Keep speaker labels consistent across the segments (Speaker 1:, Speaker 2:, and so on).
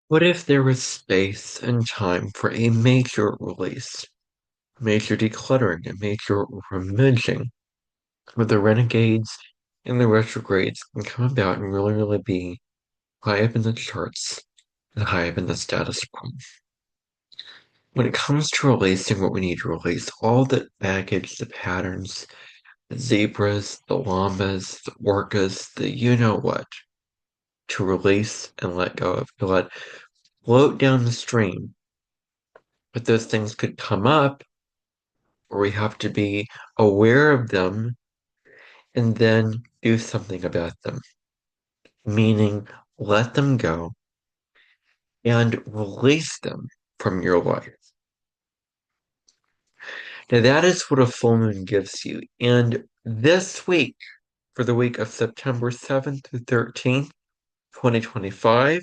Speaker 1: What if there was space and time for a major release, major decluttering, a major removing, where the renegades and the retrogrades can come about and really, really be high up in the charts and high up in the status quo? When it comes to releasing what we need to release, all the baggage, the patterns, the zebras, the llamas, the orcas, the you know what, to release and let go of, to let float down the stream. But those things could come up, or we have to be aware of them and then do something about them, meaning let them go and release them from your life. Now, that is what a full moon gives you. And this week, for the week of September 7th to 13th, 2025,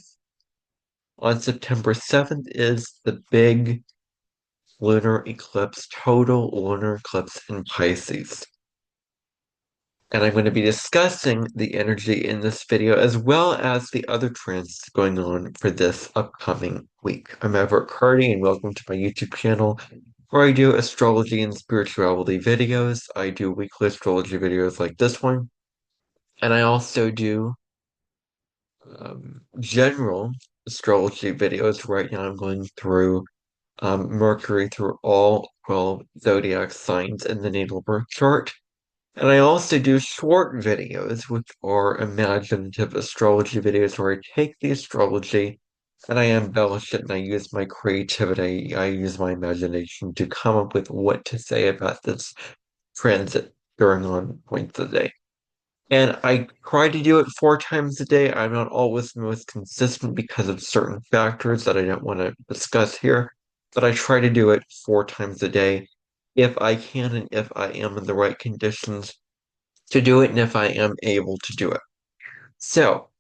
Speaker 1: on September 7th is the big lunar eclipse, total lunar eclipse in Pisces. And I'm going to be discussing the energy in this video as well as the other transits going on for this upcoming week. I'm Everett Cardy and welcome to my YouTube channel where I do astrology and spirituality videos. I do weekly astrology videos like this one, and I also do general astrology videos. Right now I'm going through Mercury through all 12 zodiac signs in the natal birth chart. And I also do short videos, which are imaginative astrology videos where I take the astrology and I embellish it and I use my creativity, I use my imagination to come up with what to say about this transit during on points of the day. And I try to do it 4 times a day. I'm not always the most consistent because of certain factors that I don't want to discuss here, but I try to do it 4 times a day if I can and if I am in the right conditions to do it and if I am able to do it. So,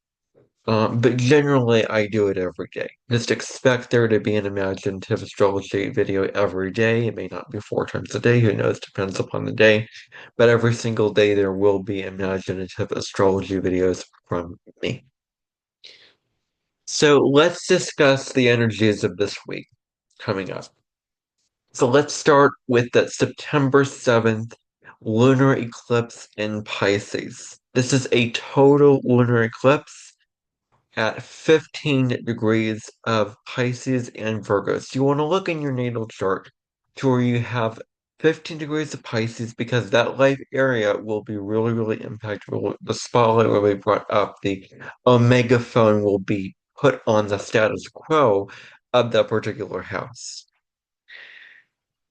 Speaker 1: but generally I do it every day. Just expect there to be an imaginative astrology video every day. It may not be 4 times a day, who knows, depends upon the day. But every single day there will be imaginative astrology videos from me. So let's discuss the energies of this week coming up. So let's start with that September 7th lunar eclipse in Pisces. This is a total lunar eclipse at 15 degrees of Pisces and Virgo. So you want to look in your natal chart to where you have 15 degrees of Pisces because that life area will be really, really impacted. The spotlight will be brought up. The omega phone will be put on the status quo of that particular house.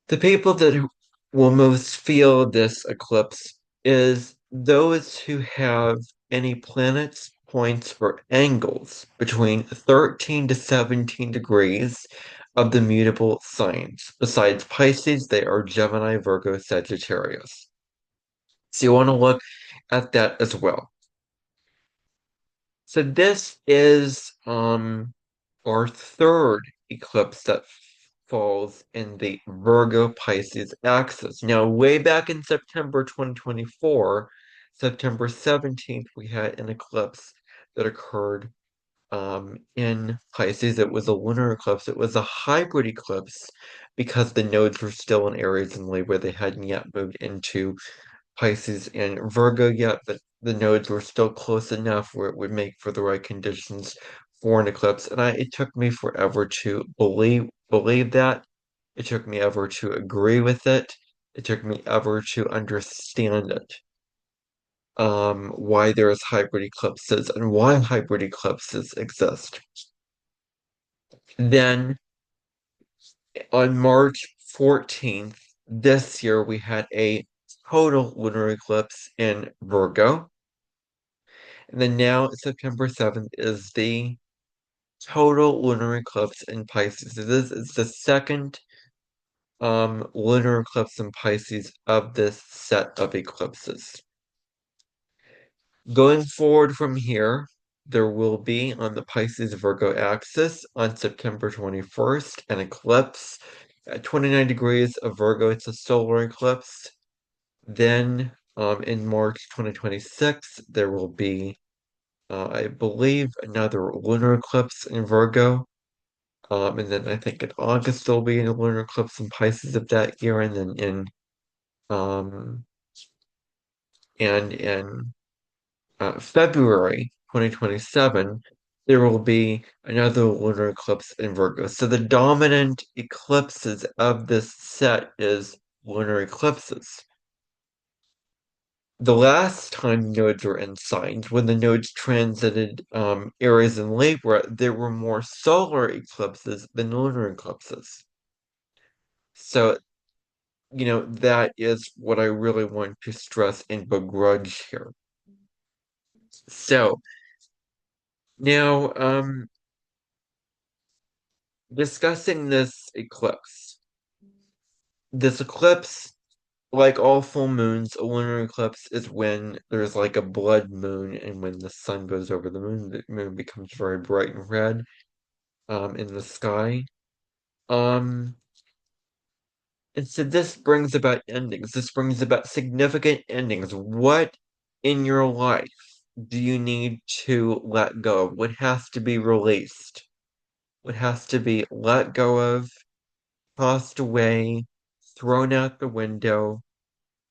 Speaker 1: The people that will most feel this eclipse is those who have any planets, points, or angles between 13 to 17 degrees of the mutable signs. Besides Pisces, they are Gemini, Virgo, Sagittarius. So you want to look at that as well. So this is our third eclipse that falls in the Virgo Pisces axis. Now, way back in September 2024, September 17th, we had an eclipse that occurred in Pisces. It was a lunar eclipse. It was a hybrid eclipse because the nodes were still in Aries and Libra. They hadn't yet moved into Pisces and Virgo yet, but the nodes were still close enough where it would make for the right conditions for an eclipse. And it took me forever to believe that. It took me ever to agree with it. It took me ever to understand it. Why there is hybrid eclipses and why hybrid eclipses exist. Then on March 14th this year, we had a total lunar eclipse in Virgo. And then now September 7th is the total lunar eclipse in Pisces. So this is the second lunar eclipse in Pisces of this set of eclipses. Going forward from here, there will be on the Pisces Virgo axis on September 21st an eclipse at 29 degrees of Virgo. It's a solar eclipse. Then in March 2026, there will be I believe another lunar eclipse in Virgo. And then I think in August there'll be a lunar eclipse in Pisces of that year, and then um in February 2027 there will be another lunar eclipse in Virgo. So the dominant eclipses of this set is lunar eclipses. The last time nodes were in signs, when the nodes transited Aries and Libra, there were more solar eclipses than lunar eclipses. So, that is what I really want to stress and begrudge here. So, now, discussing this eclipse, like all full moons, a lunar eclipse is when there's like a blood moon, and when the sun goes over the moon becomes very bright and red in the sky. Um, and so this brings about endings. This brings about significant endings. What in your life do you need to let go of? What has to be released? What has to be let go of, tossed away, thrown out the window?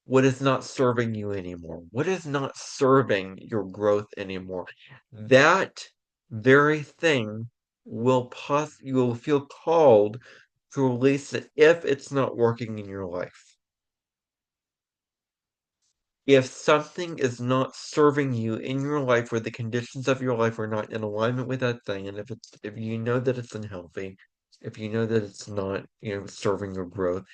Speaker 1: What is not serving you anymore? What is not serving your growth anymore? That very thing you will feel called to release it if it's not working in your life. If something is not serving you in your life, or the conditions of your life are not in alignment with that thing, and if you know that it's unhealthy, if you know that it's not, serving your growth,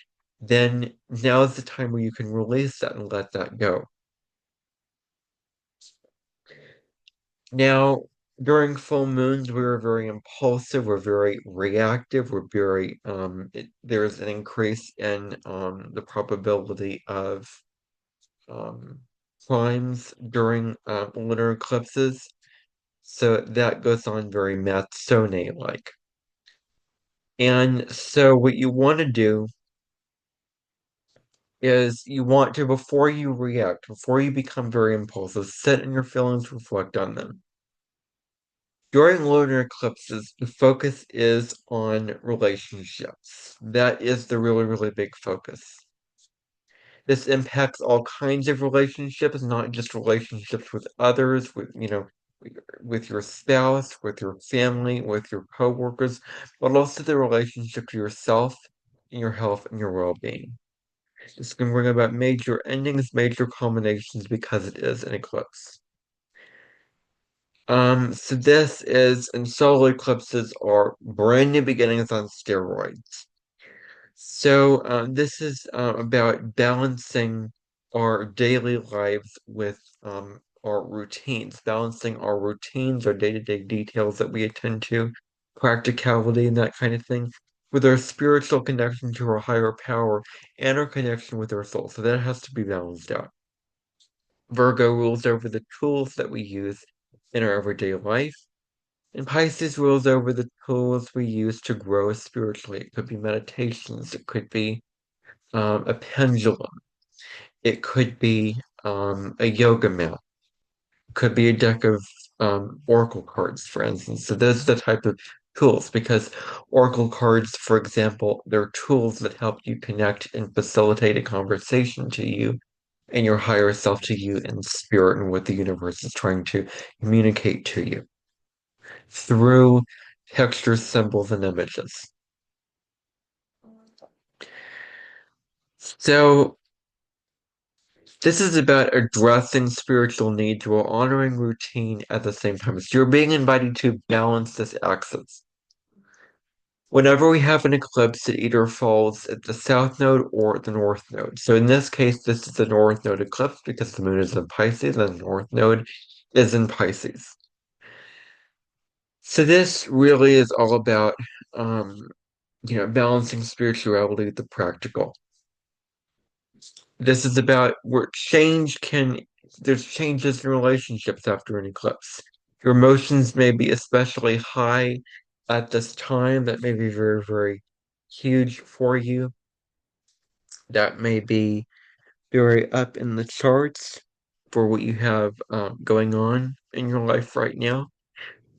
Speaker 1: then now is the time where you can release that and let that go. Now, during full moons, we're very impulsive, we're very reactive, there's an increase in the probability of um, crimes during lunar eclipses. So that goes on very Matsone-like. And so what you want to do is you want to, before you react, before you become very impulsive, sit in your feelings, reflect on them. During lunar eclipses, the focus is on relationships. That is the really, really big focus. This impacts all kinds of relationships, not just relationships with others, with your spouse, with your family, with your coworkers, but also the relationship to yourself, and your health, and your well-being. This can bring about major endings, major culminations because it is an eclipse. So and solar eclipses are brand new beginnings on steroids. So, this is about balancing our daily lives with our routines, our day-to-day details that we attend to, practicality and that kind of thing, with our spiritual connection to our higher power and our connection with our soul. So that has to be balanced out. Virgo rules over the tools that we use in our everyday life. And Pisces rules over the tools we use to grow spiritually. It could be meditations, it could be a pendulum, it could be a yoga mat, it could be a deck of oracle cards, for instance. So those are the type of tools, because oracle cards, for example, they're tools that help you connect and facilitate a conversation to you and your higher self, to you in spirit, and what the universe is trying to communicate to you through textures, symbols, and images. So this is about addressing spiritual needs while honoring routine at the same time. So you're being invited to balance this axis. Whenever we have an eclipse, it either falls at the south node or the north node. So in this case, this is the north node eclipse because the moon is in Pisces and the north node is in Pisces. So this really is all about, um, balancing spirituality with the practical. This is about where there's changes in relationships after an eclipse. Your emotions may be especially high at this time. That may be very, very huge for you. That may be very up in the charts for what you have going on in your life right now.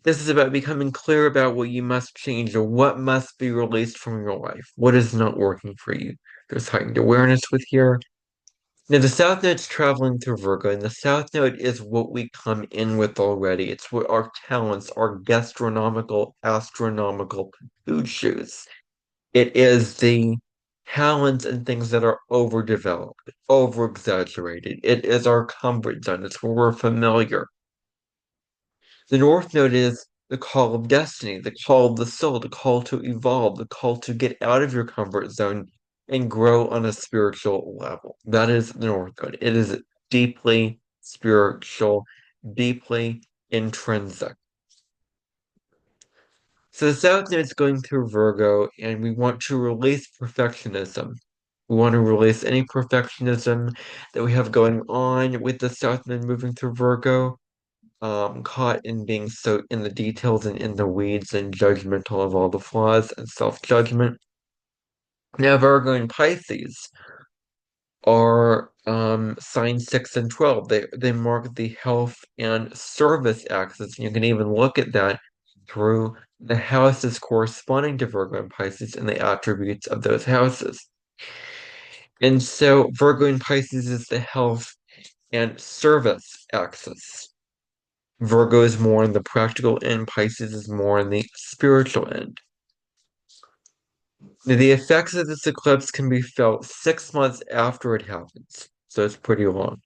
Speaker 1: This is about becoming clear about what you must change or what must be released from your life. What is not working for you? There's heightened awareness with here. Now, the South Node's traveling through Virgo, and the South Node is what we come in with already. It's what our talents, our gastronomical, astronomical food shoes. It is the talents and things that are overdeveloped, over exaggerated. It is our comfort zone. It's where we're familiar. The North Node is the call of destiny, the call of the soul, the call to evolve, the call to get out of your comfort zone and grow on a spiritual level. That is the North Node. It is deeply spiritual, deeply intrinsic. So the South Node is going through Virgo, and we want to release perfectionism. We want to release any perfectionism that we have going on with the South Node moving through Virgo, caught in being so in the details and in the weeds and judgmental of all the flaws and self-judgment. Now, Virgo and Pisces are signs 6 and 12. They mark the health and service axis. And you can even look at that through the houses corresponding to Virgo and Pisces and the attributes of those houses. And so Virgo and Pisces is the health and service axis. Virgo is more on the practical end, Pisces is more on the spiritual end. Now, the effects of this eclipse can be felt 6 months after it happens, so it's pretty long.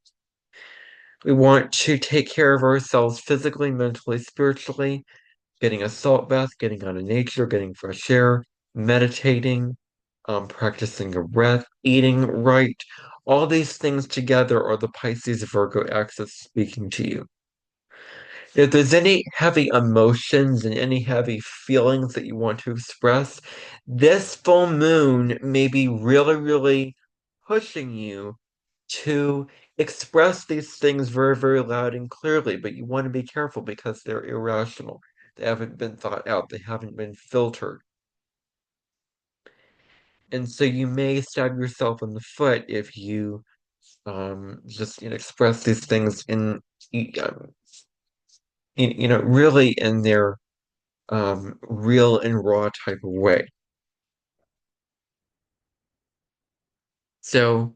Speaker 1: We want to take care of ourselves physically, mentally, spiritually, getting a salt bath, getting out of nature, getting fresh air, meditating, practicing your breath, eating right. All these things together are the Pisces Virgo axis speaking to you. If there's any heavy emotions and any heavy feelings that you want to express, this full moon may be really, really pushing you to express these things very, very loud and clearly, but you want to be careful because they're irrational. They haven't been thought out, they haven't been filtered. And so you may stab yourself in the foot if you just express these things really in their real and raw type of way. So,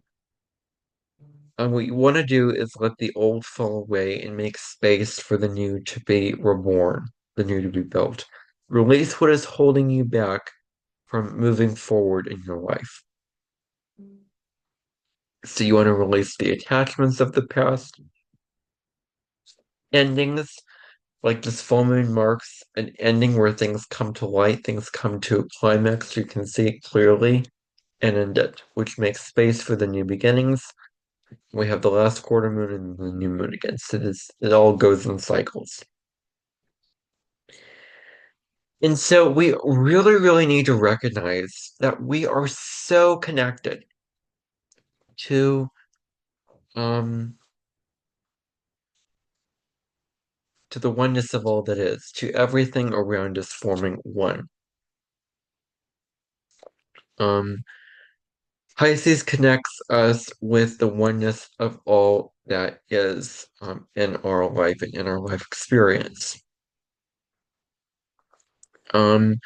Speaker 1: what you want to do is let the old fall away and make space for the new to be reborn, the new to be built. Release what is holding you back from moving forward in your life. So, you want to release the attachments of the past, endings, like this full moon marks an ending where things come to light, things come to a climax, you can see it clearly and end it, which makes space for the new beginnings. We have the last quarter moon and the new moon again. So it all goes in cycles. And so we really, really need to recognize that we are so connected to um to the oneness of all that is, to everything around us forming one. Um Pisces connects us with the oneness of all that is in our life and in our life experience. Um,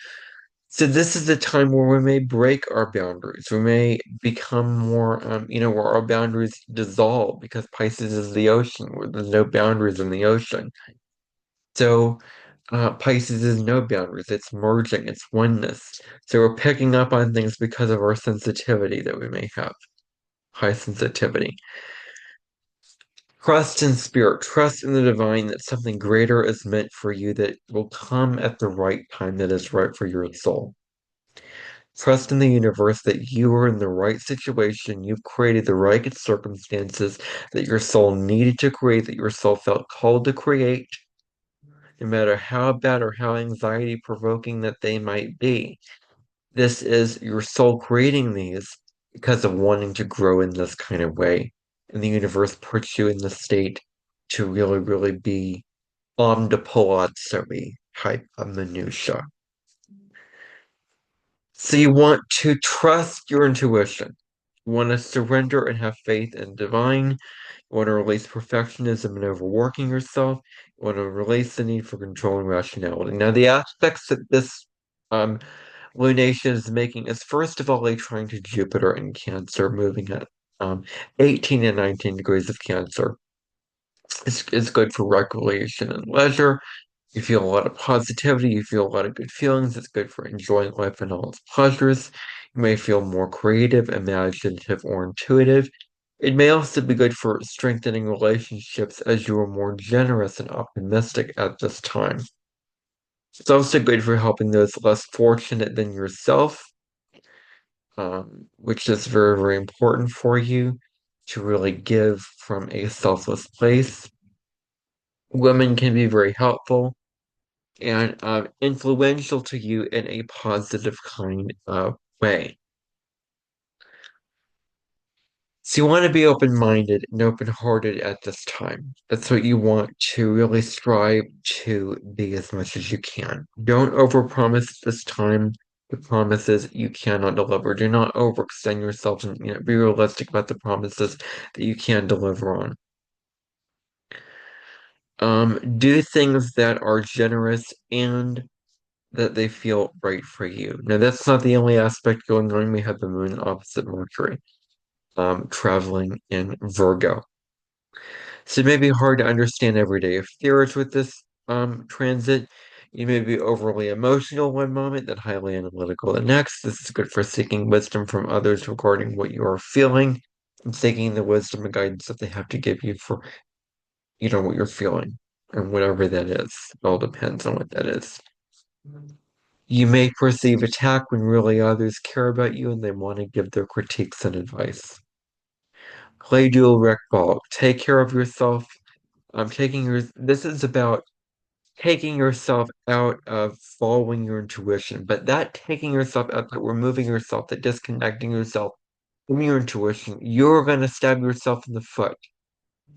Speaker 1: So this is the time where we may break our boundaries. We may become more, where our boundaries dissolve because Pisces is the ocean, where there's no boundaries in the ocean. So Pisces is no boundaries. It's merging. It's oneness. So we're picking up on things because of our sensitivity that we may have, high sensitivity. Trust in spirit, trust in the divine that something greater is meant for you that will come at the right time that is right for your soul. Trust in the universe that you are in the right situation. You've created the right circumstances that your soul needed to create, that your soul felt called to create, no matter how bad or how anxiety provoking that they might be. This is your soul creating these because of wanting to grow in this kind of way. And the universe puts you in the state to really, really be omnipolazzi type of minutia. So you want to trust your intuition. want to surrender and have faith in divine. You want to release perfectionism and overworking yourself. You want to release the need for control and rationality. Now, the aspects that this um, lunation is making is first of all a trine to Jupiter in Cancer, moving at 18 and 19 degrees of Cancer. It's good for recreation and leisure. You feel a lot of positivity, you feel a lot of good feelings. It's good for enjoying life and all its pleasures. You may feel more creative, imaginative, or intuitive. It may also be good for strengthening relationships as you are more generous and optimistic at this time. It's also good for helping those less fortunate than yourself, which is very, very important for you to really give from a selfless place. Women can be very helpful and influential to you in a positive kind of way. So you want to be open-minded and open-hearted at this time. That's what you want to really strive to be as much as you can. Don't overpromise this time the promises you cannot deliver. Do not overextend yourself and be realistic about the promises that you can deliver on. Do things that are generous and that they feel right for you. Now, that's not the only aspect going on. We have the moon opposite Mercury, traveling in Virgo. So it may be hard to understand everyday affairs with this transit. You may be overly emotional one moment, then highly analytical the next. This is good for seeking wisdom from others regarding what you are feeling and seeking the wisdom and guidance that they have to give you for, what you're feeling and whatever that is. It all depends on what that is. You may perceive attack when really others care about you and they want to give their critiques and advice. Play dual rec ball. Take care of yourself. This is about taking yourself out of following your intuition, but that taking yourself out, that removing yourself, that disconnecting yourself from your intuition, you're going to stab yourself in the foot.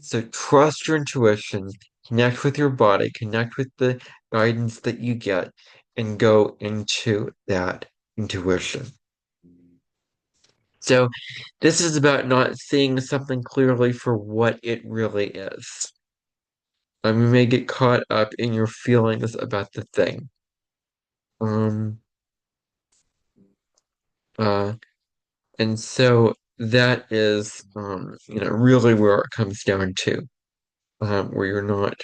Speaker 1: So trust your intuition, connect with your body, connect with the guidance that you get, and go into that intuition. So this is about not seeing something clearly for what it really is. You may get caught up in your feelings about the thing. Um, uh, and so that is, really where it comes down to, where you're not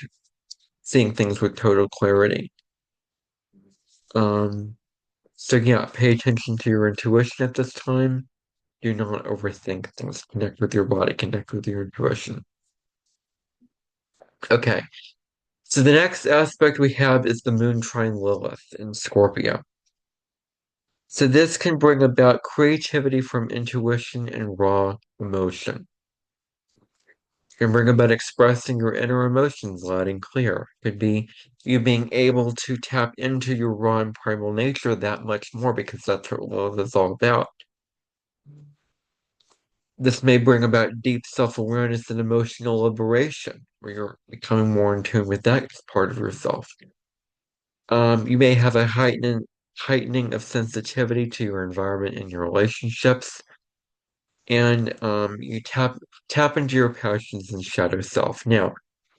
Speaker 1: seeing things with total clarity. Um, so yeah, pay attention to your intuition at this time. Do not overthink things. Connect with your body, connect with your intuition. Okay. So the next aspect we have is the moon trine Lilith in Scorpio. So this can bring about creativity from intuition and raw emotion. It can bring about expressing your inner emotions loud and clear. It could be you being able to tap into your raw and primal nature that much more because that's what Lilith is all about. This may bring about deep self-awareness and emotional liberation, where you're becoming more in tune with that part of yourself. You may have a heightening of sensitivity to your environment and your relationships, and you tap into your passions and shadow self. Now,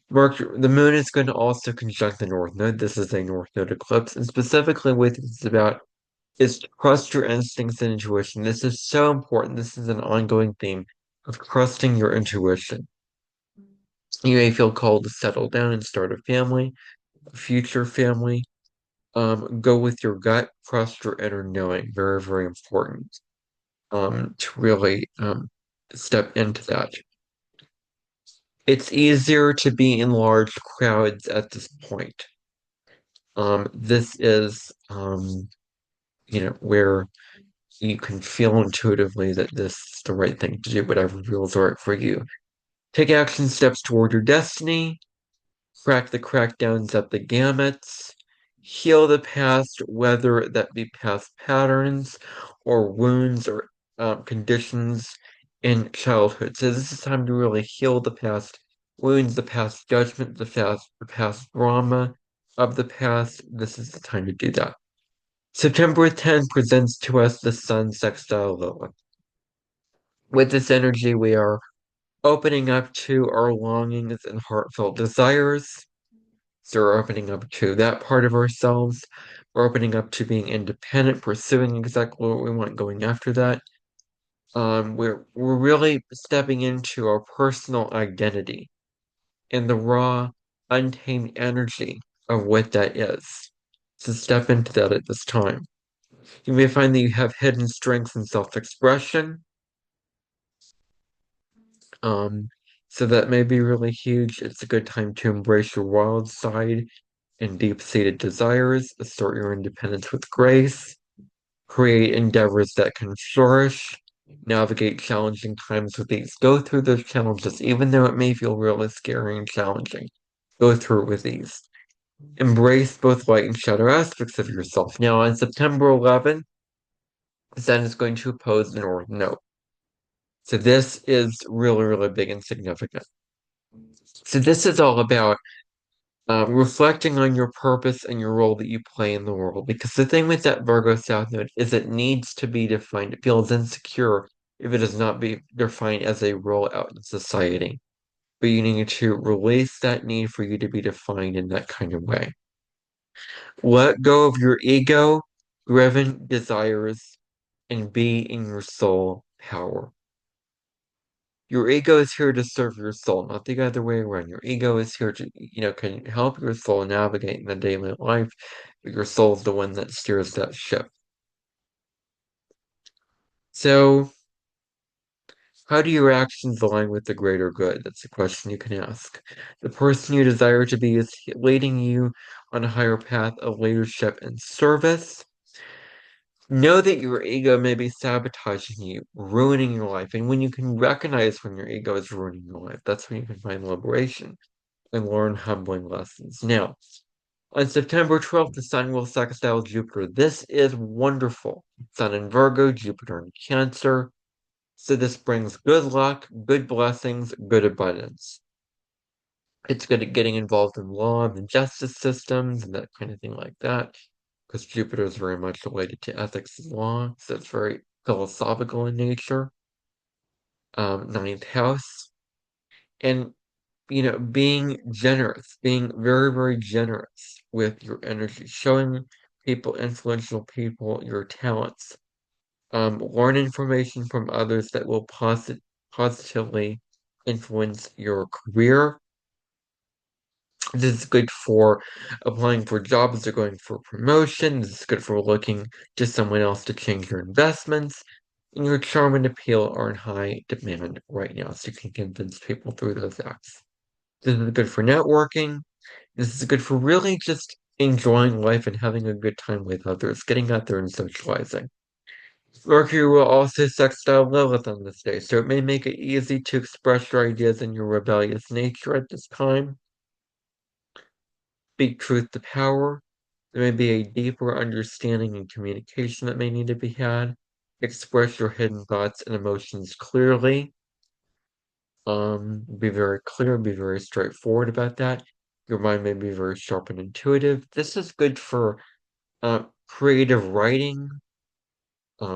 Speaker 1: the moon is going to also conjunct the North Node. This is a North Node eclipse, and specifically what it's about is to trust your instincts and intuition. This is so important. This is an ongoing theme of trusting your intuition. You may feel called to settle down and start a family, a future family. Go with your gut, trust your inner knowing. Very, very important to really step into that. It's easier to be in large crowds at this point. This is, where you can feel intuitively that this is the right thing to do, whatever feels right for you. Take action steps toward your destiny, crack the crackdowns up the gamuts, heal the past, whether that be past patterns or wounds or conditions in childhood. So this is time to really heal the past wounds, the past judgment, the past trauma of the past. This is the time to do that. September 10th presents to us the Sun sextile Lilith. With this energy, we are opening up to our longings and heartfelt desires. So we're opening up to that part of ourselves. We're opening up to being independent, pursuing exactly what we want, going after that. We're really stepping into our personal identity and the raw, untamed energy of what that is. So step into that at this time. You may find that you have hidden strengths in self-expression. Um, so that may be really huge. It's a good time to embrace your wild side and deep-seated desires, assert your independence with grace, create endeavors that can flourish, navigate challenging times with ease. Go through those challenges, even though it may feel really scary and challenging. Go through it with ease. Embrace both light and shadow aspects of yourself. Now, on September 11th, the Sun is going to oppose the North Node. So this is really, really big and significant. So this is all about reflecting on your purpose and your role that you play in the world. Because the thing with that Virgo South Node is it needs to be defined. It feels insecure if it does not be defined as a role out in society. But you need to release that need for you to be defined in that kind of way. Let go of your ego-driven desires and be in your soul power. Your ego is here to serve your soul, not the other way around. Your ego is here to, can help your soul navigate in the daily life, but your soul is the one that steers that ship. So, how do your actions align with the greater good? That's a question you can ask. The person you desire to be is leading you on a higher path of leadership and service. Know that your ego may be sabotaging you, ruining your life. And when you can recognize when your ego is ruining your life, that's when you can find liberation and learn humbling lessons. Now, on September 12th, the Sun will sextile Jupiter. This is wonderful. Sun in Virgo, Jupiter in Cancer. So this brings good luck, good blessings, good abundance. It's good at getting involved in law and the justice systems and that kind of thing like that, because Jupiter is very much related to ethics and law, so it's very philosophical in nature. Ninth house. And being generous, being very, very generous with your energy, showing people, influential people, your talents. Learn information from others that will positively influence your career. This is good for applying for jobs or going for promotion. This is good for looking to someone else to change your investments. And your charm and appeal are in high demand right now, so you can convince people through those acts. This is good for networking. This is good for really just enjoying life and having a good time with others, getting out there and socializing. Mercury will also sextile Lilith on this day, so it may make it easy to express your ideas and your rebellious nature at this time. Speak truth to power. There may be a deeper understanding and communication that may need to be had. Express your hidden thoughts and emotions clearly. Be very clear, be very straightforward about that. Your mind may be very sharp and intuitive. This is good for creative writing,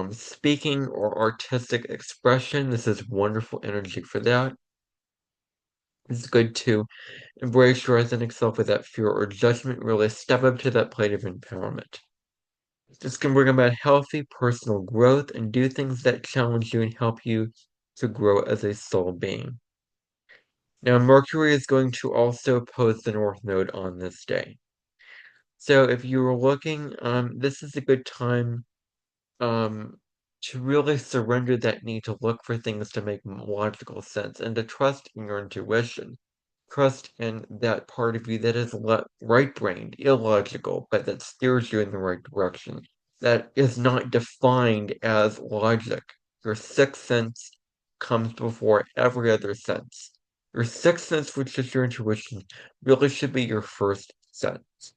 Speaker 1: speaking, or artistic expression. This is wonderful energy for that. It's good to embrace your authentic self without fear or judgment. Really step up to that plate of empowerment. This can bring about healthy personal growth and do things that challenge you and help you to grow as a soul being. Now, Mercury is going to also oppose the North Node on this day. So if you were looking, this is a good time to really surrender that need to look for things to make logical sense and to trust in your intuition. Trust in that part of you that is right-brained, illogical, but that steers you in the right direction. That is not defined as logic. Your sixth sense comes before every other sense. Your sixth sense, which is your intuition, really should be your first sense.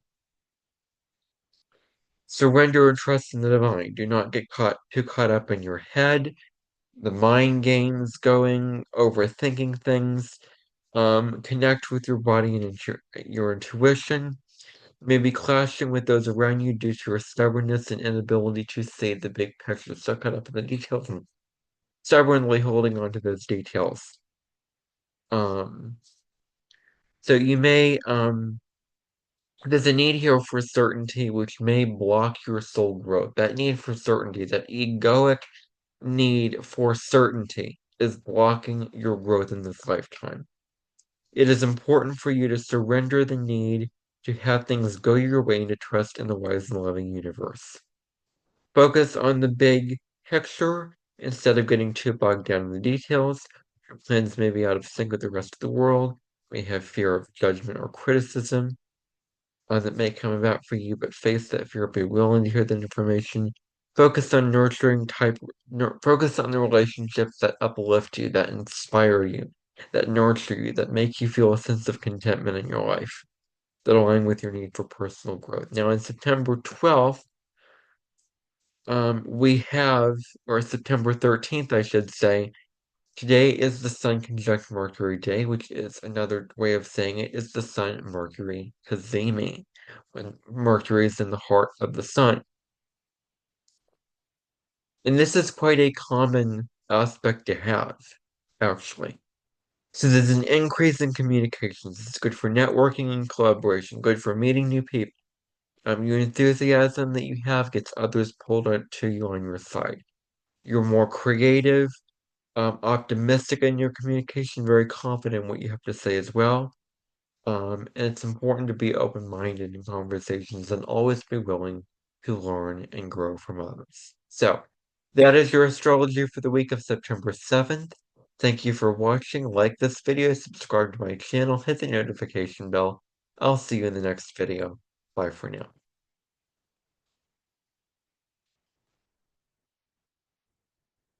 Speaker 1: Surrender and trust in the divine. Do not get too caught up in your head, the mind games going, overthinking things. Connect with your body and your intuition. Maybe clashing with those around you due to your stubbornness and inability to see the big picture. So caught up in the details. stubbornly holding on to those details. Um, so you may, there's a need here for certainty, which may block your soul growth. That need for certainty, that egoic need for certainty, is blocking your growth in this lifetime. It is important for you to surrender the need to have things go your way and to trust in the wise and loving universe. Focus on the big picture instead of getting too bogged down in the details. Your plans may be out of sync with the rest of the world. You may have fear of judgment or criticism that may come about for you, but face that fear, be willing to hear that information. Focus on focus on the relationships that uplift you, that inspire you, that nurture you, that make you feel a sense of contentment in your life, that align with your need for personal growth. Now, on September 12th, or September 13th, I should say, today is the Sun conjunct Mercury day, which is another way of saying it is the Sun-Mercury cazimi, when Mercury is in the heart of the Sun. And this is quite a common aspect to have, actually. So there's an increase in communications. It's good for networking and collaboration, good for meeting new people. Your enthusiasm that you have gets others pulled out to you on your side. You're more creative, optimistic in your communication, very confident in what you have to say as well. And it's important to be open-minded in conversations and always be willing to learn and grow from others. So, that is your astrology for the week of September 7th. Thank you for watching. Like this video, subscribe to my channel, hit the notification bell. I'll see you in the next video. Bye for now.